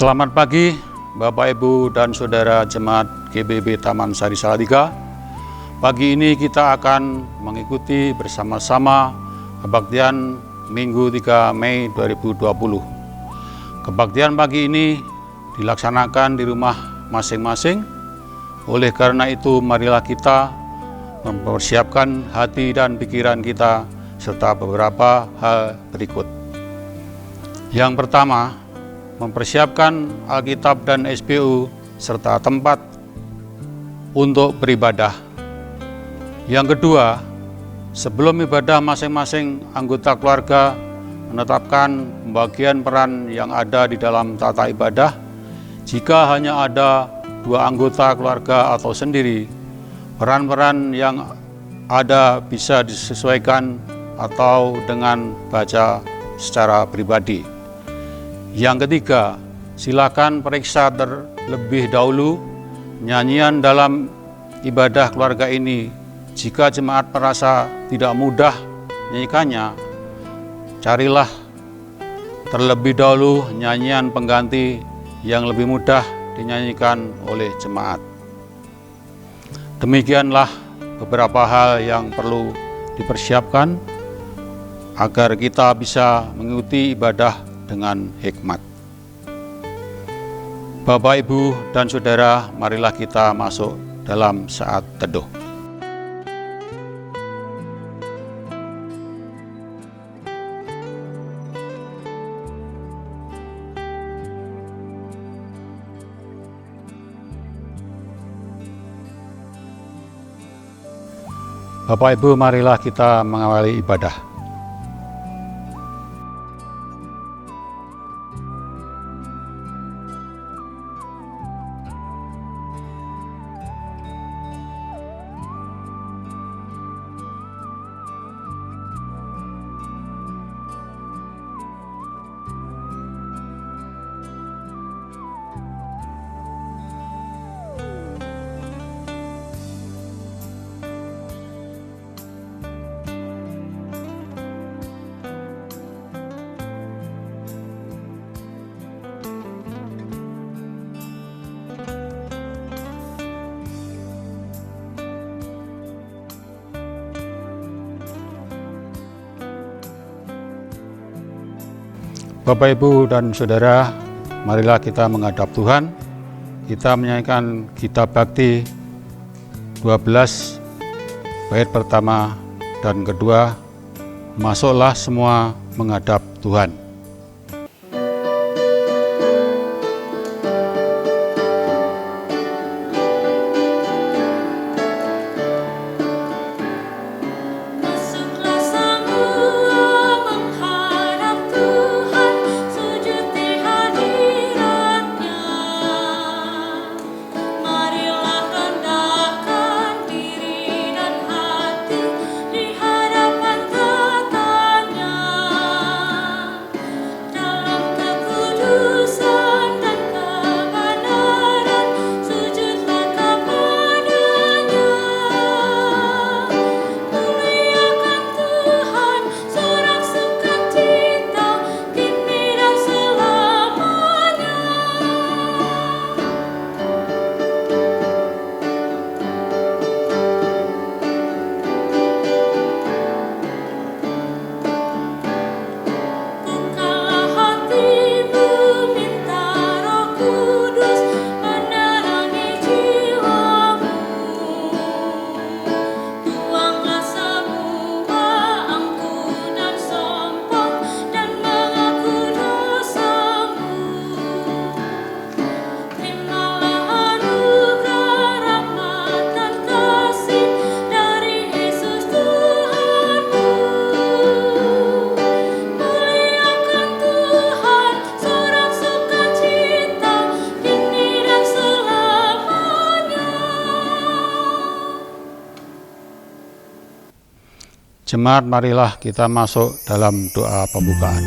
Selamat pagi Bapak Ibu dan Saudara Jemaat GBB Taman Sari Salatiga. Pagi ini kita akan mengikuti bersama-sama kebaktian Minggu 3 Mei 2020. Kebaktian pagi ini dilaksanakan di rumah masing-masing. Oleh karena itu, marilah kita mempersiapkan hati dan pikiran kita serta beberapa hal berikut. Yang pertama, mempersiapkan Alkitab dan SPU serta tempat untuk beribadah. Yang kedua, sebelum ibadah masing-masing anggota keluarga menetapkan pembagian peran yang ada di dalam tata ibadah. Jika hanya ada 2 anggota keluarga atau sendiri, peran-peran yang ada bisa disesuaikan atau dengan baca secara pribadi. Yang ketiga, silakan periksa terlebih dahulu nyanyian dalam ibadah keluarga ini. Jika jemaat merasa tidak mudah menyanyikannya, carilah terlebih dahulu nyanyian pengganti yang lebih mudah dinyanyikan oleh jemaat. Demikianlah beberapa hal yang perlu dipersiapkan agar kita bisa mengikuti ibadah dengan hikmat. Bapak, Ibu, dan Saudara, marilah kita masuk dalam saat teduh. Bapak, Ibu, marilah kita mengawali ibadah. Bapak, Ibu, dan Saudara, marilah kita menghadap Tuhan. Kita menyanyikan kitab bakti 12, bait pertama dan kedua, masuklah semua menghadap Tuhan. Jemaat, marilah kita masuk dalam doa pembukaan.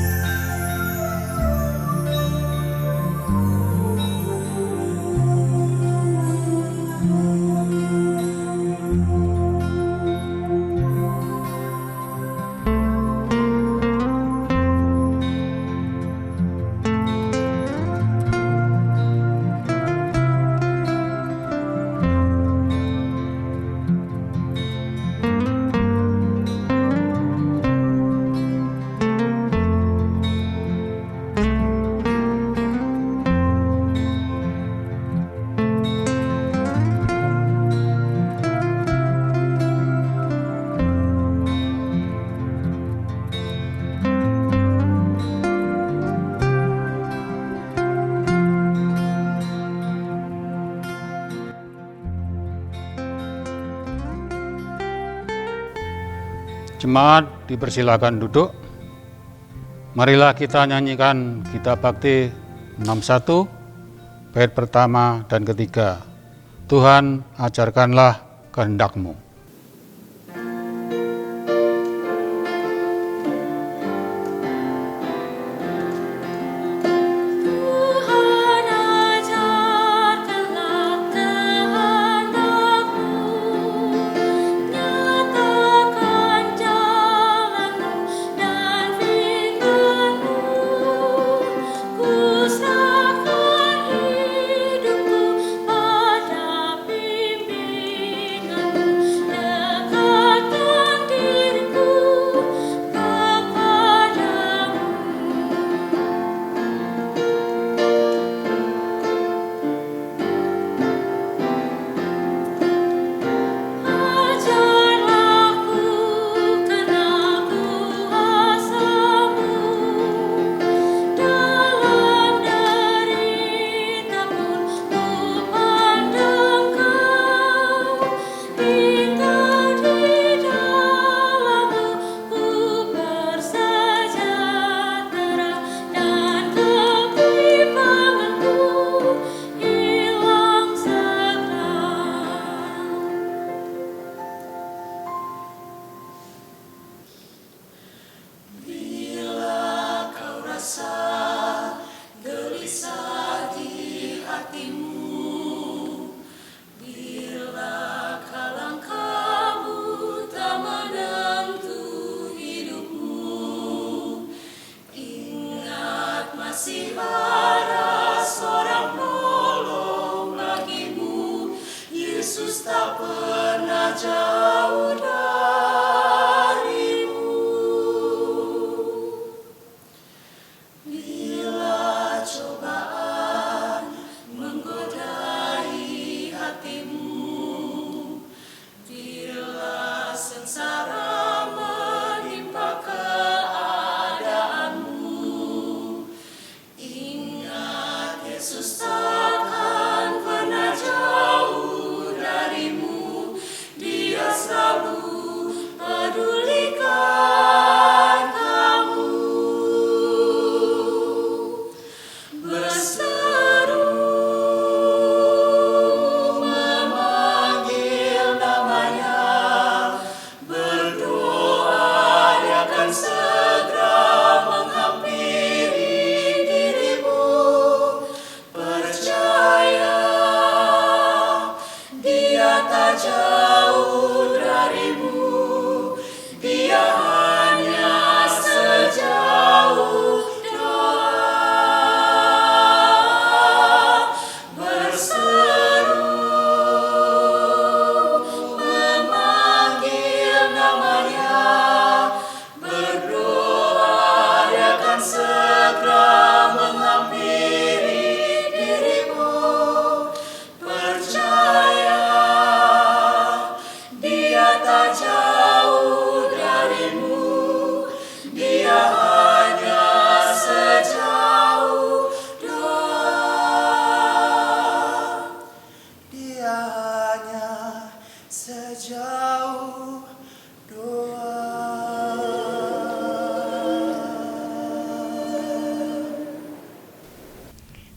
Jemaat dipersilakan duduk. Marilah kita nyanyikan Kitab Bakti 61, bait pertama dan ketiga. Tuhan, ajarkanlah kehendak-Mu.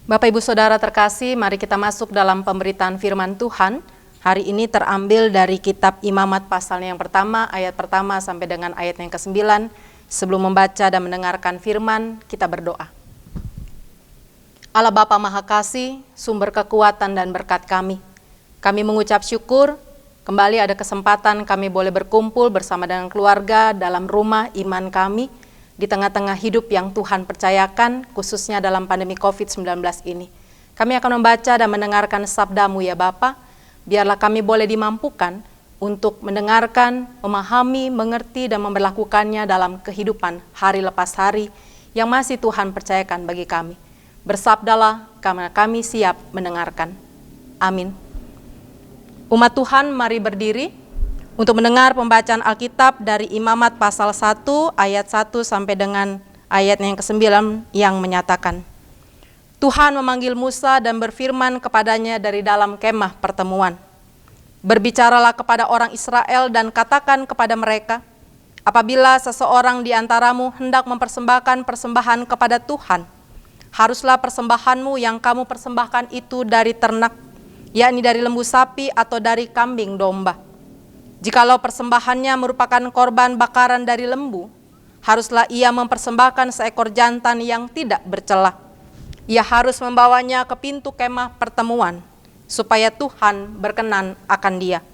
Bapak Ibu Saudara terkasih, mari kita masuk dalam pemberitaan firman Tuhan. Hari ini terambil dari kitab Imamat pasalnya yang pertama, ayat pertama sampai dengan ayat yang ke-9. Sebelum membaca dan mendengarkan firman, kita berdoa. Allah Bapa Maha Kasih, sumber kekuatan dan berkat kami. Kami mengucap syukur, kembali ada kesempatan kami boleh berkumpul bersama dengan keluarga dalam rumah iman kami, di tengah-tengah hidup yang Tuhan percayakan, khususnya dalam pandemi COVID-19 ini. Kami akan membaca dan mendengarkan sabda-Mu ya Bapa, biarlah kami boleh dimampukan untuk mendengarkan, memahami, mengerti, dan memperlakukannya dalam kehidupan hari lepas hari yang masih Tuhan percayakan bagi kami. Bersabdalah, karena kami siap mendengarkan. Amin. Umat Tuhan, mari berdiri untuk mendengar pembacaan Alkitab dari Imamat pasal 1 ayat 1 sampai dengan ayat yang ke-9 yang menyatakan, Tuhan memanggil Musa dan berfirman kepadanya dari dalam kemah pertemuan. Berbicaralah kepada orang Israel dan katakan kepada mereka, apabila seseorang di antaramu hendak mempersembahkan persembahan kepada Tuhan, haruslah persembahanmu yang kamu persembahkan itu dari ternak, yakni dari lembu sapi atau dari kambing domba. Jikalau persembahannya merupakan korban bakaran dari lembu, haruslah ia mempersembahkan seekor jantan yang tidak bercela. Ia harus membawanya ke pintu kemah pertemuan, supaya Tuhan berkenan akan dia.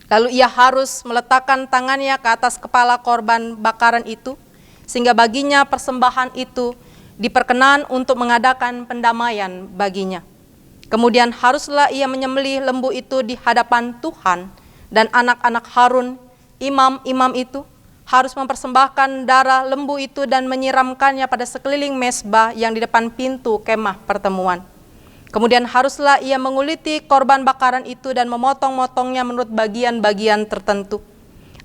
Lalu ia harus meletakkan tangannya ke atas kepala korban bakaran itu, sehingga baginya persembahan itu diperkenan untuk mengadakan pendamaian baginya. Kemudian haruslah ia menyembelih lembu itu di hadapan Tuhan, dan anak-anak Harun, imam-imam itu, harus mempersembahkan darah lembu itu dan menyiramkannya pada sekeliling mezbah yang di depan pintu kemah pertemuan. Kemudian haruslah ia menguliti korban bakaran itu dan memotong-motongnya menurut bagian-bagian tertentu.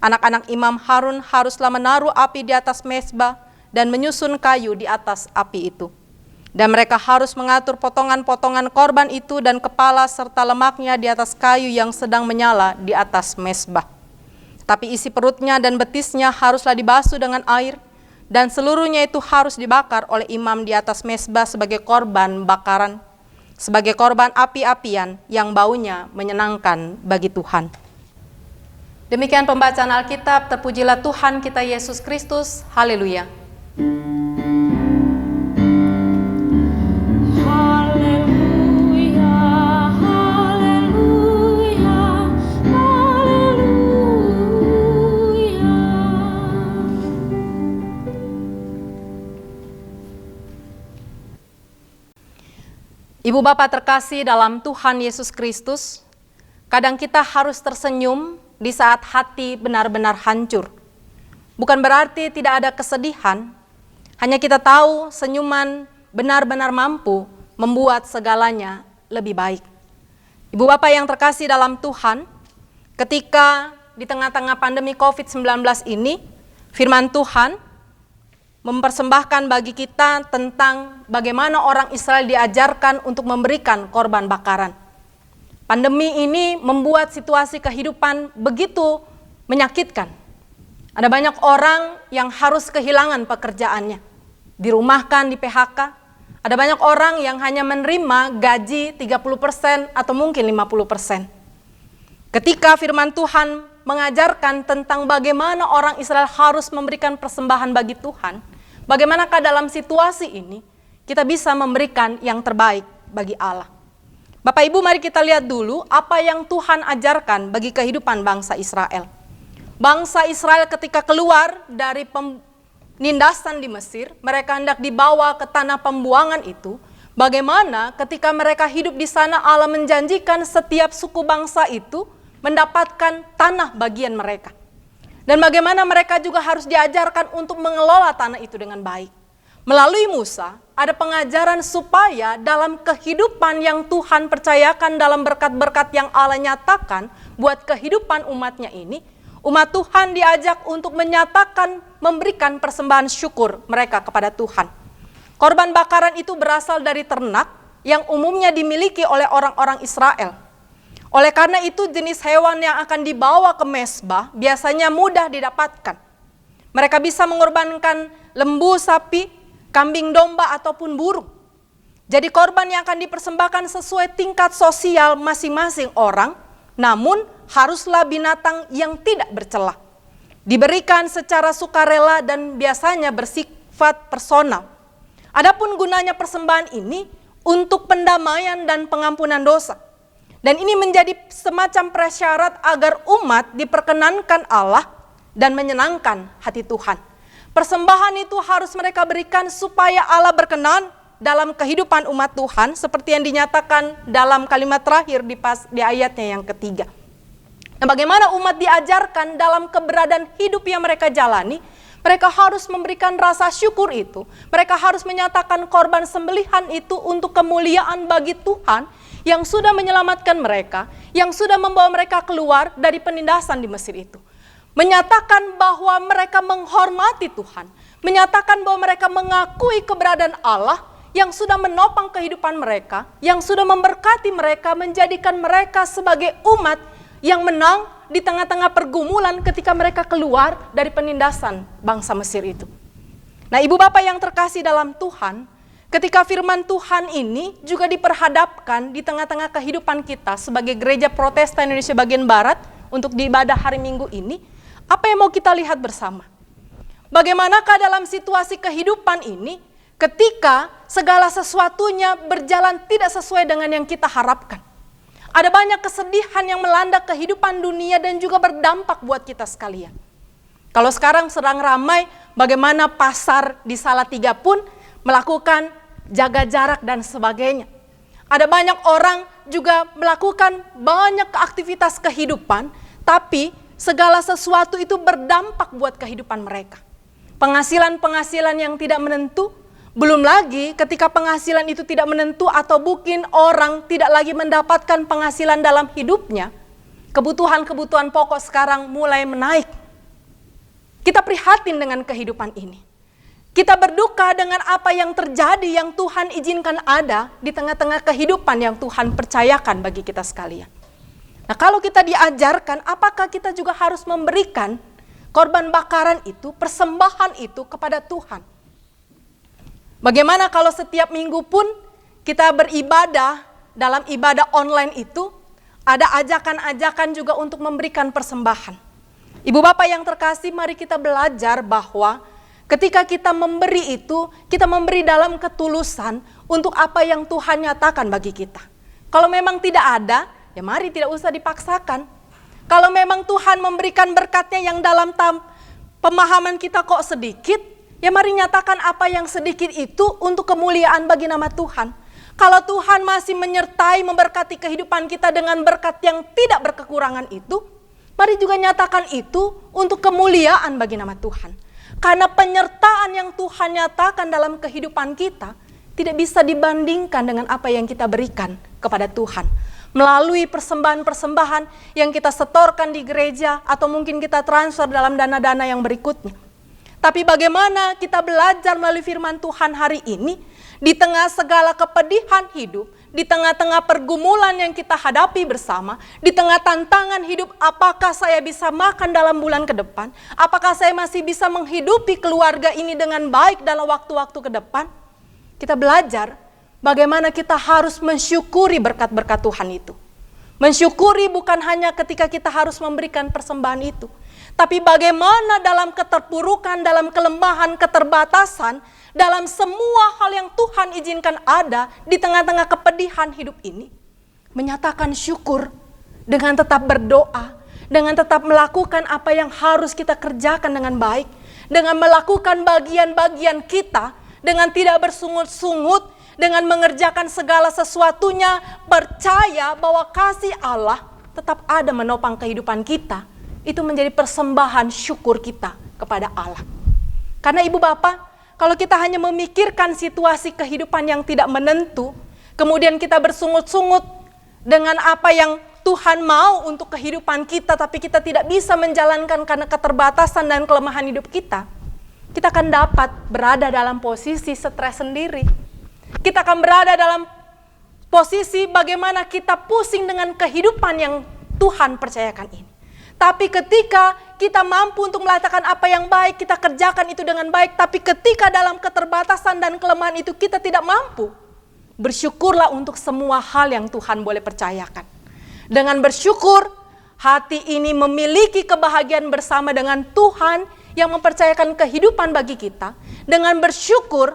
Anak-anak imam Harun haruslah menaruh api di atas mezbah dan menyusun kayu di atas api itu. Dan mereka harus mengatur potongan-potongan korban itu dan kepala serta lemaknya di atas kayu yang sedang menyala di atas mezbah. Tapi isi perutnya dan betisnya haruslah dibasuh dengan air, dan seluruhnya itu harus dibakar oleh imam di atas mezbah sebagai korban bakaran, sebagai korban api-apian yang baunya menyenangkan bagi Tuhan. Demikian pembacaan Alkitab. Terpujilah Tuhan kita Yesus Kristus. Haleluya. Ibu Bapak terkasih dalam Tuhan Yesus Kristus, kadang kita harus tersenyum di saat hati benar-benar hancur. Bukan berarti tidak ada kesedihan, hanya kita tahu senyuman benar-benar mampu membuat segalanya lebih baik. Ibu Bapak yang terkasih dalam Tuhan, ketika di tengah-tengah pandemi COVID-19 ini, firman Tuhan mempersembahkan bagi kita tentang bagaimana orang Israel diajarkan untuk memberikan korban bakaran. Pandemi ini membuat situasi kehidupan begitu menyakitkan. Ada banyak orang yang harus kehilangan pekerjaannya, dirumahkan, di PHK. Ada banyak orang yang hanya menerima gaji 30% atau mungkin 50%. Ketika firman Tuhan mengajarkan tentang bagaimana orang Israel harus memberikan persembahan bagi Tuhan, bagaimanakah dalam situasi ini kita bisa memberikan yang terbaik bagi Allah. Bapak Ibu, mari kita lihat dulu apa yang Tuhan ajarkan bagi kehidupan bangsa Israel. Bangsa Israel ketika keluar dari penindasan di Mesir, mereka hendak dibawa ke tanah pembuangan itu. Bagaimana ketika mereka hidup di sana, Allah menjanjikan setiap suku bangsa itu mendapatkan tanah bagian mereka. Dan bagaimana mereka juga harus diajarkan untuk mengelola tanah itu dengan baik. Melalui Musa, ada pengajaran supaya dalam kehidupan yang Tuhan percayakan, dalam berkat-berkat yang Allah nyatakan buat kehidupan umatnya ini, umat Tuhan diajak untuk menyatakan, memberikan persembahan syukur mereka kepada Tuhan. Korban bakaran itu berasal dari ternak yang umumnya dimiliki oleh orang-orang Israel. Oleh karena itu jenis hewan yang akan dibawa ke mezbah biasanya mudah didapatkan. Mereka bisa mengorbankan lembu, sapi, kambing domba ataupun burung. Jadi korban yang akan dipersembahkan sesuai tingkat sosial masing-masing orang, namun haruslah binatang yang tidak bercela. Diberikan secara sukarela dan biasanya bersifat personal. Adapun gunanya persembahan ini untuk pendamaian dan pengampunan dosa. Dan ini menjadi semacam prasyarat agar umat diperkenankan Allah dan menyenangkan hati Tuhan. Persembahan itu harus mereka berikan supaya Allah berkenan dalam kehidupan umat Tuhan, seperti yang dinyatakan dalam kalimat terakhir di ayatnya yang ketiga. Nah, bagaimana umat diajarkan dalam keberadaan hidup yang mereka jalani, mereka harus memberikan rasa syukur itu. Mereka harus menyatakan korban sembelihan itu untuk kemuliaan bagi Tuhan yang sudah menyelamatkan mereka, yang sudah membawa mereka keluar dari penindasan di Mesir itu. Menyatakan bahwa mereka menghormati Tuhan, menyatakan bahwa mereka mengakui keberadaan Allah yang sudah menopang kehidupan mereka, yang sudah memberkati mereka, menjadikan mereka sebagai umat yang menang di tengah-tengah pergumulan ketika mereka keluar dari penindasan bangsa Mesir itu. Nah, Ibu Bapak yang terkasih dalam Tuhan, ketika firman Tuhan ini juga diperhadapkan di tengah-tengah kehidupan kita sebagai gereja Protestan Indonesia bagian Barat untuk di ibadah hari Minggu ini, apa yang mau kita lihat bersama? Bagaimanakah dalam situasi kehidupan ini ketika segala sesuatunya berjalan tidak sesuai dengan yang kita harapkan? Ada banyak kesedihan yang melanda kehidupan dunia dan juga berdampak buat kita sekalian. Kalau sekarang sedang ramai bagaimana pasar di Salatiga pun melakukan jaga jarak dan sebagainya. Ada banyak orang juga melakukan banyak aktivitas kehidupan, tapi segala sesuatu itu berdampak buat kehidupan mereka. Penghasilan-penghasilan yang tidak menentu, belum lagi ketika penghasilan itu tidak menentu atau mungkin orang tidak lagi mendapatkan penghasilan dalam hidupnya, kebutuhan-kebutuhan pokok sekarang mulai menaik. Kita prihatin dengan kehidupan ini. Kita berduka dengan apa yang terjadi yang Tuhan izinkan ada di tengah-tengah kehidupan yang Tuhan percayakan bagi kita sekalian. Nah, kalau kita diajarkan, apakah kita juga harus memberikan korban bakaran itu, persembahan itu kepada Tuhan? Bagaimana kalau setiap minggu pun kita beribadah, dalam ibadah online itu ada ajakan-ajakan juga untuk memberikan persembahan. Ibu Bapak yang terkasih, mari kita belajar bahwa ketika kita memberi itu, kita memberi dalam ketulusan untuk apa yang Tuhan nyatakan bagi kita. Kalau memang tidak ada, ya mari tidak usah dipaksakan. Kalau memang Tuhan memberikan berkatnya yang dalam pemahaman kita kok sedikit, ya mari nyatakan apa yang sedikit itu untuk kemuliaan bagi nama Tuhan. Kalau Tuhan masih menyertai, memberkati kehidupan kita dengan berkat yang tidak berkekurangan itu, mari juga nyatakan itu untuk kemuliaan bagi nama Tuhan. Karena penyertaan yang Tuhan nyatakan dalam kehidupan kita tidak bisa dibandingkan dengan apa yang kita berikan kepada Tuhan. Melalui persembahan-persembahan yang kita setorkan di gereja atau mungkin kita transfer dalam dana-dana yang berikutnya. Tapi bagaimana kita belajar melalui firman Tuhan hari ini, di tengah segala kepedihan hidup, di tengah-tengah pergumulan yang kita hadapi bersama, di tengah tantangan hidup, apakah saya bisa makan dalam bulan ke depan? Apakah saya masih bisa menghidupi keluarga ini dengan baik dalam waktu-waktu ke depan? Kita belajar bagaimana kita harus mensyukuri berkat-berkat Tuhan itu. Mensyukuri bukan hanya ketika kita harus memberikan persembahan itu, tapi bagaimana dalam keterpurukan, dalam kelemahan, keterbatasan, dalam semua hal yang Tuhan izinkan ada di tengah-tengah kepedihan hidup ini, menyatakan syukur dengan tetap berdoa, dengan tetap melakukan apa yang harus kita kerjakan dengan baik, dengan melakukan bagian-bagian kita, dengan tidak bersungut-sungut, dengan mengerjakan segala sesuatunya, percaya bahwa kasih Allah tetap ada menopang kehidupan kita. Itu menjadi persembahan syukur kita kepada Allah. Karena Ibu Bapak, kalau kita hanya memikirkan situasi kehidupan yang tidak menentu, kemudian kita bersungut-sungut dengan apa yang Tuhan mau untuk kehidupan kita, tapi kita tidak bisa menjalankan karena keterbatasan dan kelemahan hidup kita akan dapat berada dalam posisi stres sendiri. Kita akan berada dalam posisi bagaimana kita pusing dengan kehidupan yang Tuhan percayakan ini. Tapi ketika kita mampu untuk melakukan apa yang baik, kita kerjakan itu dengan baik. Tapi ketika dalam keterbatasan dan kelemahan itu kita tidak mampu, bersyukurlah untuk semua hal yang Tuhan boleh percayakan. Dengan bersyukur, hati ini memiliki kebahagiaan bersama dengan Tuhan yang mempercayakan kehidupan bagi kita. Dengan bersyukur,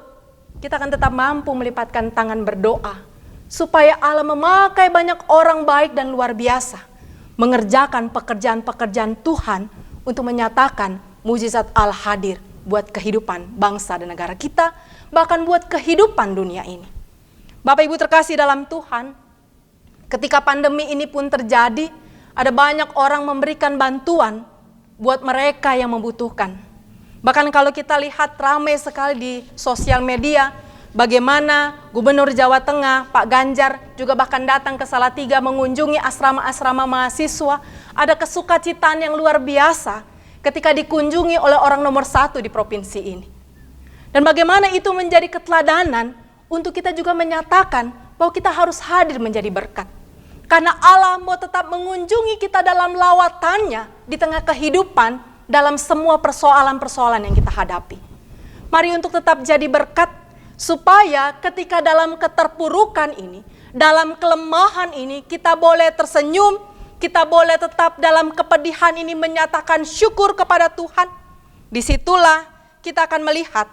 kita akan tetap mampu melipatkan tangan berdoa, supaya Allah memakai banyak orang baik dan luar biasa mengerjakan pekerjaan-pekerjaan Tuhan untuk menyatakan mujizat Allah hadir buat kehidupan bangsa dan negara kita, bahkan buat kehidupan dunia ini. Bapak Ibu terkasih dalam Tuhan, ketika pandemi ini pun terjadi, ada banyak orang memberikan bantuan buat mereka yang membutuhkan. Bahkan kalau kita lihat ramai sekali di sosial media, bagaimana Gubernur Jawa Tengah, Pak Ganjar, juga bahkan datang ke Salatiga mengunjungi asrama-asrama mahasiswa. Ada kesukacitaan yang luar biasa ketika dikunjungi oleh orang nomor 1 di provinsi ini. Dan bagaimana itu menjadi keteladanan untuk kita juga menyatakan bahwa kita harus hadir menjadi berkat. Karena Allah mau tetap mengunjungi kita dalam lawatannya di tengah kehidupan, dalam semua persoalan-persoalan yang kita hadapi. Mari untuk tetap jadi berkat, supaya ketika dalam keterpurukan ini, dalam kelemahan ini, kita boleh tersenyum, kita boleh tetap dalam kepedihan ini menyatakan syukur kepada Tuhan. Disitulah kita akan melihat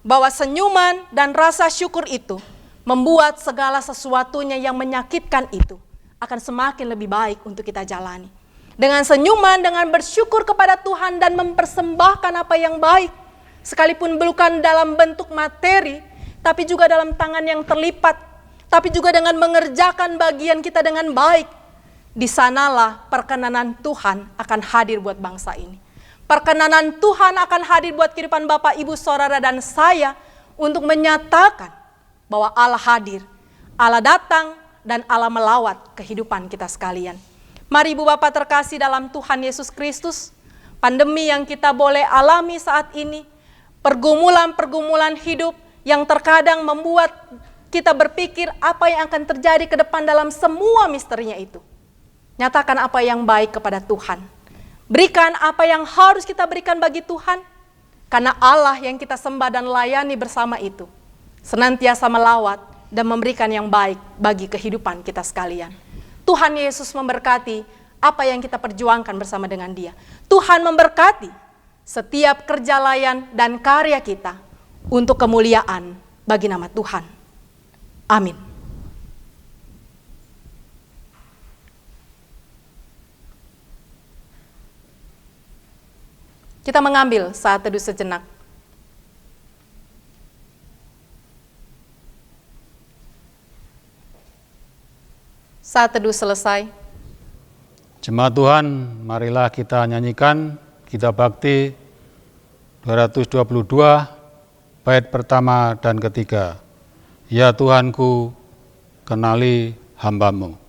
bahwa senyuman dan rasa syukur itu membuat segala sesuatunya yang menyakitkan itu akan semakin lebih baik untuk kita jalani. Dengan senyuman, dengan bersyukur kepada Tuhan dan mempersembahkan apa yang baik, sekalipun bukan dalam bentuk materi, tapi juga dalam tangan yang terlipat, tapi juga dengan mengerjakan bagian kita dengan baik. Di sanalah perkenanan Tuhan akan hadir buat bangsa ini. Perkenanan Tuhan akan hadir buat kehidupan Bapak, Ibu, Saudara, dan saya untuk menyatakan bahwa Allah hadir, Allah datang, dan Allah melawat kehidupan kita sekalian. Mari Ibu Bapak terkasih dalam Tuhan Yesus Kristus, pandemi yang kita boleh alami saat ini, pergumulan-pergumulan hidup yang terkadang membuat kita berpikir apa yang akan terjadi ke depan dalam semua misterinya itu. Nyatakan apa yang baik kepada Tuhan. Berikan apa yang harus kita berikan bagi Tuhan, karena Allah yang kita sembah dan layani bersama itu senantiasa melawat dan memberikan yang baik bagi kehidupan kita sekalian. Tuhan Yesus memberkati apa yang kita perjuangkan bersama dengan Dia. Tuhan memberkati setiap kerja layan dan karya kita untuk kemuliaan bagi nama Tuhan. Amin. Kita mengambil saat teduh sejenak. Saat teduh selesai. Jemaat Tuhan, marilah kita nyanyikan Kitab Bakti 222, bait pertama dan ketiga. Ya Tuhanku, kenali hamba-Mu.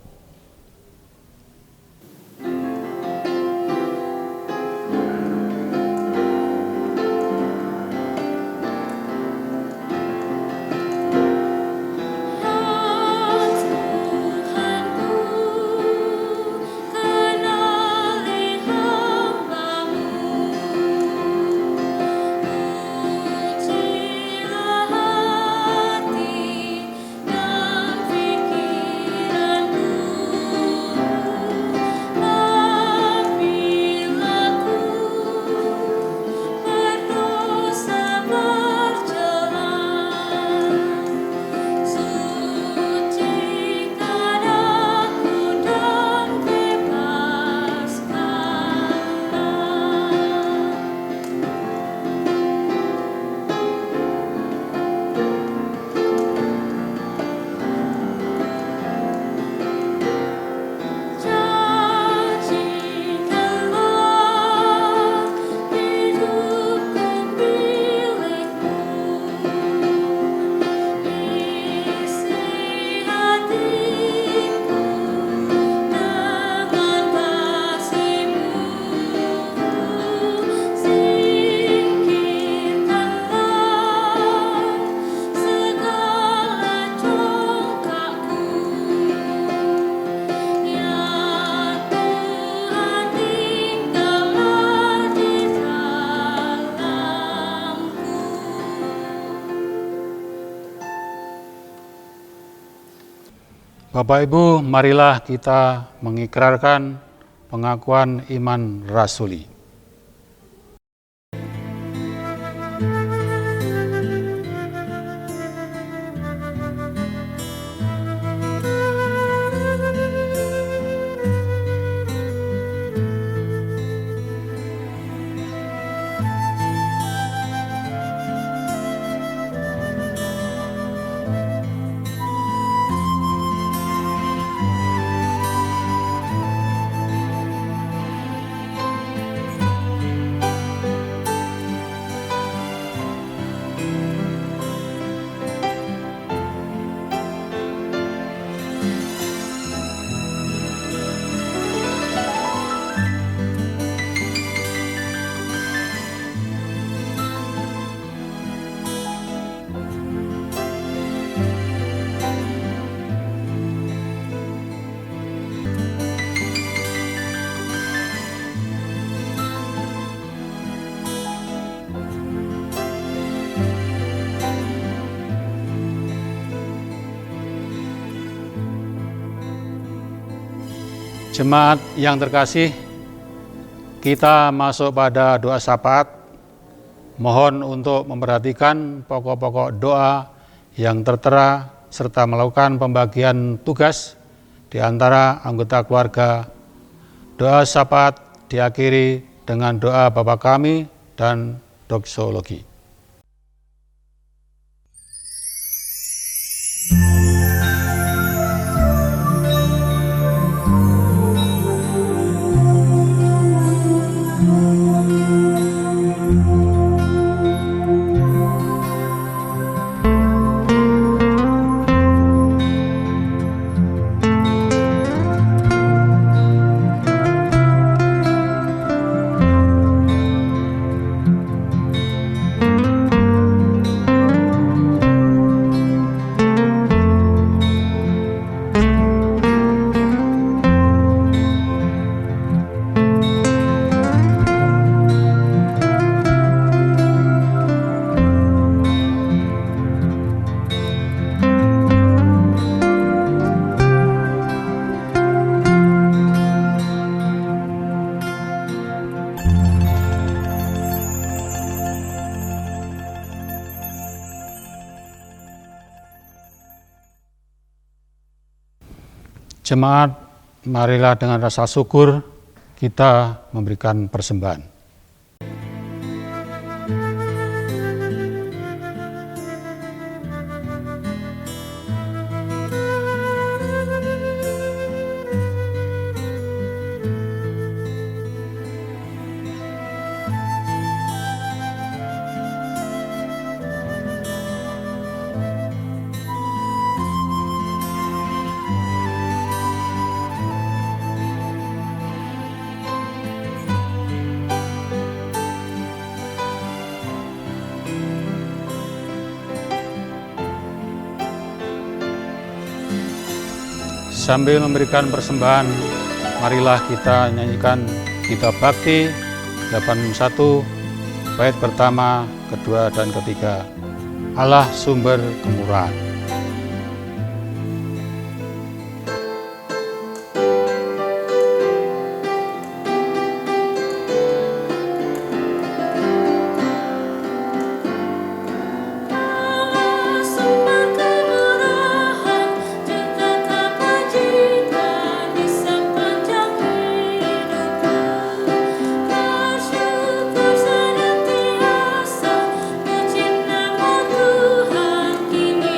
Bapak Ibu, marilah kita mengikrarkan pengakuan iman rasuli. Jemaat yang terkasih, kita masuk pada doa syafaat. Mohon untuk memperhatikan pokok-pokok doa yang tertera serta melakukan pembagian tugas di antara anggota keluarga. Doa syafaat diakhiri dengan doa Bapa Kami dan doksologi. Jemaat, marilah dengan rasa syukur kita memberikan persembahan. Sambil memberikan persembahan, marilah kita nyanyikan Kitab Bakti 81, bait pertama, kedua, dan ketiga. Allah sumber kemurahan. Tuhan kini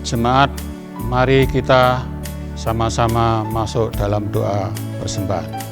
Jemaat, mari kita sama-sama masuk dalam doa persembahan.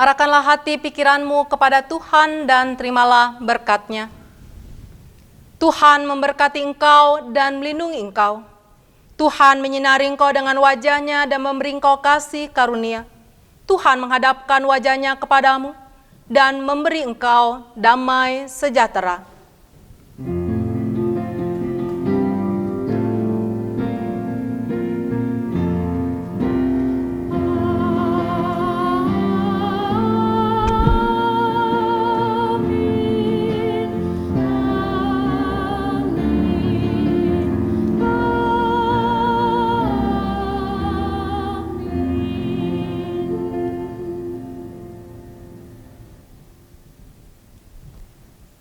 Arahkanlah hati pikiranmu kepada Tuhan dan terimalah berkat-Nya. Tuhan memberkati engkau dan melindungi engkau. Tuhan menyinari engkau dengan wajah-Nya dan memberi engkau kasih karunia. Tuhan menghadapkan wajah-Nya kepadamu dan memberi engkau damai sejahtera.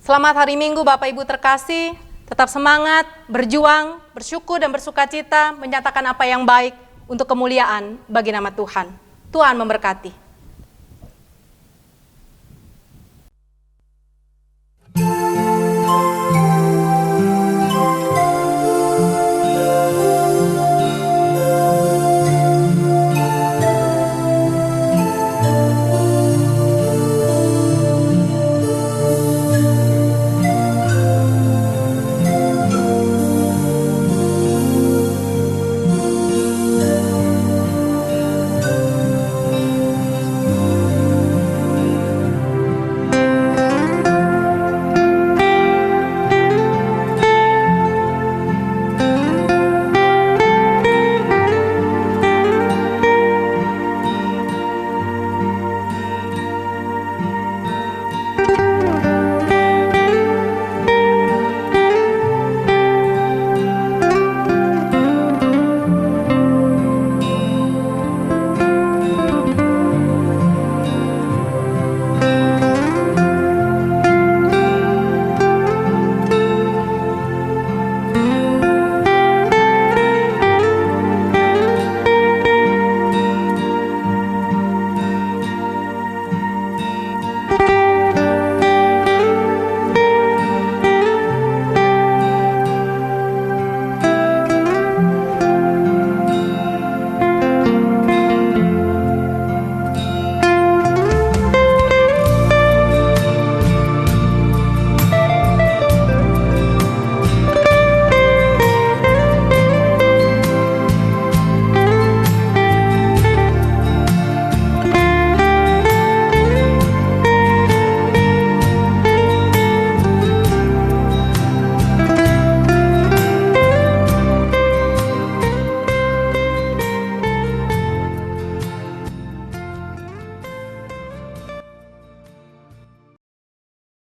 Selamat hari Minggu Bapak Ibu terkasih, tetap semangat, berjuang, bersyukur dan bersukacita, menyatakan apa yang baik untuk kemuliaan bagi nama Tuhan. Tuhan memberkati.